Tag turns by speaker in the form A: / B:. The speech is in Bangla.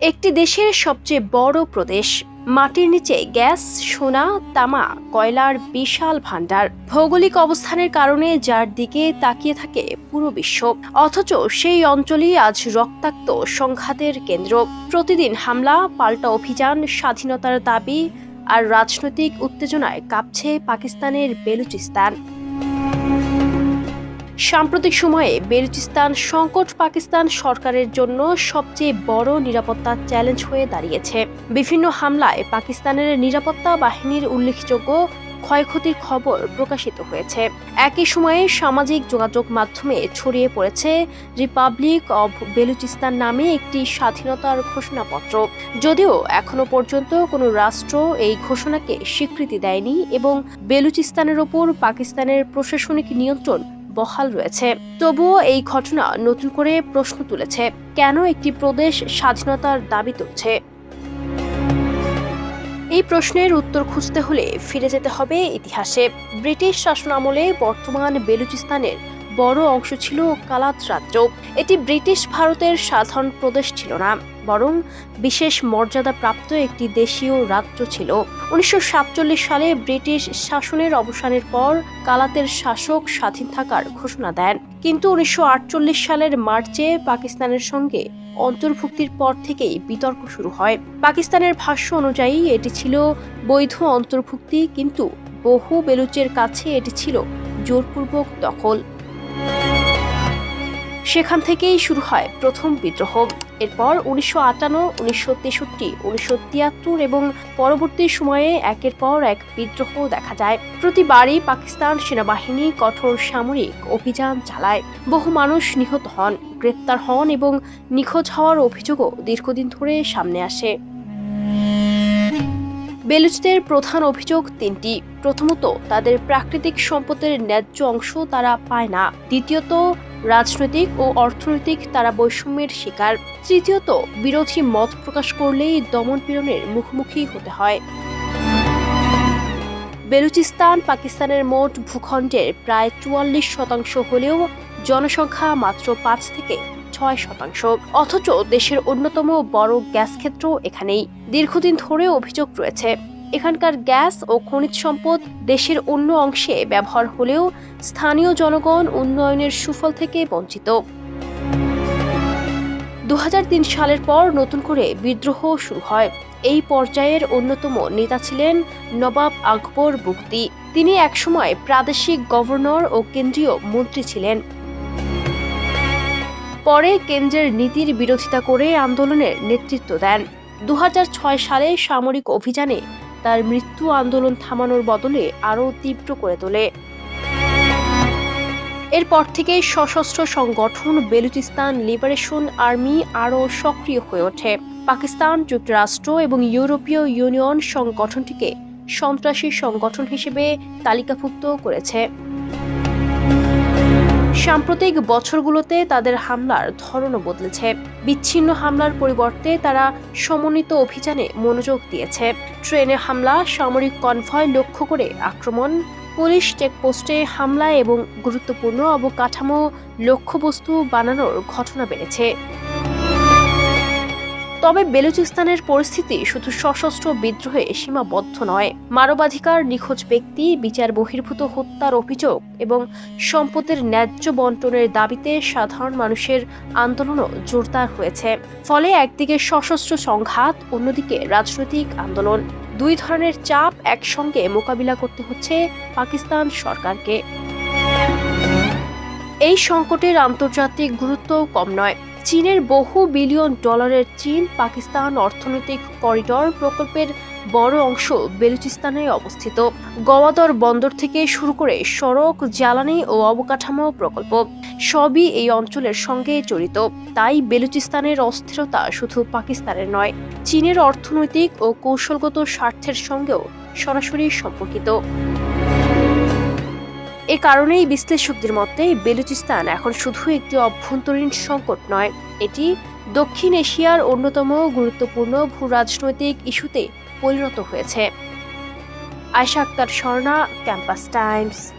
A: একটি দেশের সবচেয়ে বড় প্রদেশ, মাটির নিচে গ্যাস, সোনা, তামা, কয়লার বিশাল ভান্ডার, ভৌগোলিক অবস্থানের কারণে যার দিকে তাকিয়ে থাকে পুরো বিশ্ব। অথচ সেই অঞ্চলই আজ রক্তাক্ত সংঘাতের কেন্দ্র। প্রতিদিন হামলা, পাল্টা অভিযান, স্বাধীনতার দাবি আর রাজনৈতিক উত্তেজনায় কাঁপছে পাকিস্তানের বেলুচিস্তান। সাম্প্রতিক সময়ে বেলুচিস্তান সংকট পাকিস্তান সরকারের জন্য সবচেয়ে বড় নিরাপত্তা চ্যালেঞ্জ হয়ে দাঁড়িয়েছে। বিভিন্ন হামলায় পাকিস্তানের নিরাপত্তা বাহিনীর উল্লেখযোগ্য ক্ষয়ক্ষতির খবর প্রকাশিত হয়েছে। একই সময়ে সামাজিক যোগাযোগ মাধ্যমে ছড়িয়ে পড়েছে রিপাবলিক অব বেলুচিস্তান নামে একটি স্বাধীনতার ঘোষণাপত্র। যদিও এখনো পর্যন্ত কোনো রাষ্ট্র এই ঘোষণাকে স্বীকৃতি দেয়নি এবং বেলুচিস্তানের ওপর পাকিস্তানের প্রশাসনিক নিয়ন্ত্রণ বহাল রয়েছে, তবুও এই ঘটনা নতুন করে প্রশ্ন তুলেছে, কেন একটি প্রদেশ স্বাধীনতার দাবি তুলছে। এই প্রশ্নের উত্তর খুঁজতে হলে ফিরে যেতে হবে ইতিহাসে। ব্রিটিশ শাসনামলে বর্তমান বেলুচিস্তানের বড় অংশ ছিল কালাত রাজ্য। এটি ব্রিটিশ ভারতের সাধারণ প্রদেশ ছিল না, বরং বিশেষ মর্যাদাপ্রাপ্ত একটি দেশীয় রাজ্য ছিল। 1947 সালে ব্রিটিশ শাসনের অবসানের পর কালাতের শাসক স্বাধীন থাকার ঘোষণা দেন, কিন্তু 1948 সালের মার্চে পাকিস্তানের সঙ্গে অন্তর্ভুক্তির পর থেকেই বিতর্ক শুরু হয়। পাকিস্তানের ভাষ্য অনুযায়ী এটি ছিল বৈধ অন্তর্ভুক্তি, কিন্তু বহু বেলুচের কাছে এটি ছিল জোরপূর্বক দখল। সেখান থেকেই শুরু হয় প্রথম বিদ্রোহ। এরপর 1958, 1963, 1973 এবং পরবর্তী সময়ে একের পর এক বিদ্রোহ দেখা যায়। প্রতিবারই পাকিস্তান সেনাবাহিনী কঠোর সামরিক অভিযান চালায়, বহু মানুষ নিহত হন, গ্রেপ্তার হন এবং নিখোঁজ হওয়ার অভিযোগও দীর্ঘদিন ধরে সামনে আসে। বেলুচদের প্রধান অভিযোগ তিনটি। প্রথমত, তাদের প্রাকৃতিক সম্পদের ন্যায্য অংশ তারা পায় না। দ্বিতীয়ত, রাজনৈতিক ও অর্থনৈতিক তারা বৈষম্যের শিকার। তৃতীয়ত, বিরোধী মত প্রকাশ করলেই দমনপীড়নের মুখোমুখি হতে হয়। বেলুচিস্তান পাকিস্তানের মোট ভূখণ্ডের প্রায় 44% হলেও জনসংখ্যা মাত্র 5 থেকে 6%। অথচ দেশের অন্যতম বড় গ্যাস ক্ষেত্র এখানেই। দীর্ঘদিন ধরে অভিযোগ রয়েছে, এখানকার গ্যাস ও খনিজ সম্পদ দেশের অন্য অংশে ব্যবহার হলেও স্থানীয় জনগণ উন্নয়নের সুফল থেকে বঞ্চিত। 2003 সালের পর নতুন করে বিদ্রোহ শুরু হয়। এই পর্যায়ের অন্যতম নেতা ছিলেন নবাব আকবর বুগতি। তিনি একসময় প্রাদেশিক গভর্নর ও কেন্দ্রীয় মন্ত্রী ছিলেন। পরে কেন্দ্রের নীতির বিরোধিতা করে আন্দোলনের নেতৃত্ব দেন। 2006 সালে সামরিক অভিযানে তার মৃত্যু আন্দোলন থামানোর বদলে আরও তীব্র করে তোলে। এরপর থেকে সশস্ত্র সংগঠন বেলুচিস্তান লিবারেশন আর্মি আরও সক্রিয় হয়ে ওঠে। পাকিস্তান, যুক্তরাষ্ট্র এবং ইউরোপীয় ইউনিয়ন সংগঠনটিকে সন্ত্রাসী সংগঠন হিসেবে তালিকাভুক্ত করেছে। সাম্প্রতিক বছরগুলোতে তাদের হামলার ধরনও বদলেছে। বিচ্ছিন্ন হামলার পরিবর্তে তারা সমন্বিত অভিযানে মনোযোগ দিয়েছে। ট্রেনে হামলা, সামরিক কনভয় লক্ষ্য করে আক্রমণ, পুলিশ চেকপোস্টে হামলা এবং গুরুত্বপূর্ণ অবকাঠামো লক্ষ্যবস্তু বানানোর ঘটনা বেড়েছে। তবে বেলুচিস্তানের পরিস্থিতি শুধু সশস্ত্র বিদ্রোহে সীমাবদ্ধ নয়। মানবাধিকার, নিখোঁজ ব্যক্তি, বিচার বহির্ভূত হত্যার অভিযোগ এবং সম্পদের ন্যায্য বন্টনের দাবিতে সাধারণ মানুষের আন্দোলনও জোরদার হয়েছে। ফলে একদিকে সশস্ত্র সংঘাত, অন্যদিকে রাজনৈতিক আন্দোলন, দুই ধরনের চাপ একসঙ্গে মোকাবিলা করতে হচ্ছে পাকিস্তান সরকারকে। এই সংকটের আন্তর্জাতিক গুরুত্ব কম নয়। চীনের বহু বিলিয়ন ডলারের চীন পাকিস্তান অর্থনৈতিক করিডর প্রকল্পের বড় অংশ বেলুচিস্তানে অবস্থিত। গওয়াদর বন্দর থেকে শুরু করে সড়ক, জ্বালানি ও অবকাঠামো প্রকল্প সবই এই অঞ্চলের সঙ্গে জড়িত। তাই বেলুচিস্তানের অস্থিরতা শুধু পাকিস্তানের নয়, চীনের অর্থনৈতিক ও কৌশলগত স্বার্থের সঙ্গেও সরাসরি সম্পর্কিত। এ কারণেই বিশ্লেষকদের মতে বেলুচিস্তান এখন শুধু একটি অভ্যন্তরীণ সংকট নয়, এটি দক্ষিণ এশিয়ার অন্যতম গুরুত্বপূর্ণ ভূ-রাজনৈতিক ইস্যুতে পরিণত হয়েছে। Ayesha Akter Swarna, Campus Times.